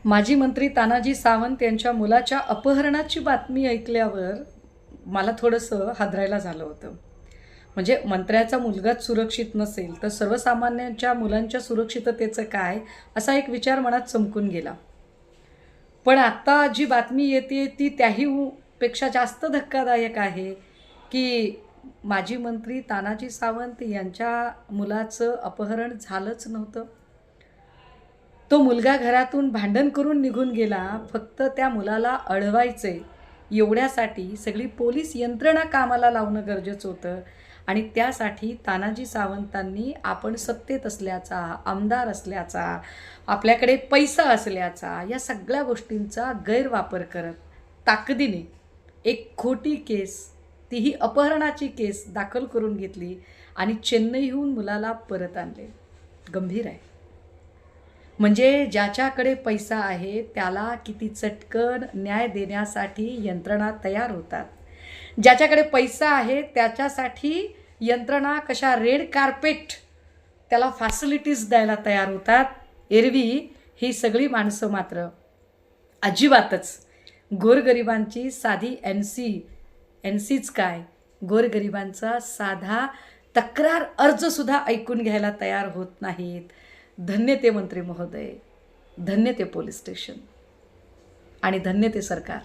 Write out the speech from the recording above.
माजी मंत्री तानाजी सावंत यांच्या मुलाच्या अपहरणाची बातमी ऐकल्यावर मला थोडंसं हादरायला झालं होतं. म्हणजे मंत्र्याचा मुलगाच सुरक्षित नसेल तर सर्वसामान्यांच्या मुलांच्या सुरक्षिततेचं काय, असा एक विचार मनात चमकून गेला. पण आत्ता जी बातमी येते ती त्याही पेक्षा जास्त धक्कादायक आहे, की माजी मंत्री तानाजी सावंत यांच्या मुलाचं अपहरण झालंच नव्हतं. तो मुलगा घरातून भांडण करून निघून गेला. फक्त त्या मुलाला अडवायचे एवढ्यासाठी सगळी पोलीस यंत्रणा कामाला लावणं गरजेचं होतं. आणि त्यासाठी तानाजी सावंतांनी आपण सत्तेत असल्याचा, आमदार असल्याचा, आपल्याकडे पैसा असल्याचा, या सगळ्या गोष्टींचा गैरवापर करत ताकदीने एक खोटी केस, तीही अपहरणाची केस दाखल करून घेतली आणि चेन्नईहून मुलाला परत आणले. गंभीर आहे. म्हणजे ज्याच्याकडे पैसा आहे त्याला किती चटकन न्याय देण्यासाठी यंत्रणा तयार होतात. ज्याच्याकडे पैसा आहे त्याच्यासाठी यंत्रणा कशा रेड कार्पेट त्याला फॅसिलिटीज द्यायला तयार होतात. एरवी ही सगळी माणसं मात्र अजिबातच गोरगरिबांची साधी एनसीच काय, गोरगरिबांचा साधा तक्रार अर्जसुद्धा ऐकून घ्यायला तयार होत नाहीत. धन्य ते मंत्री महोदय, धन्य ते पोलीस स्टेशन आणि धन्य ते सरकार.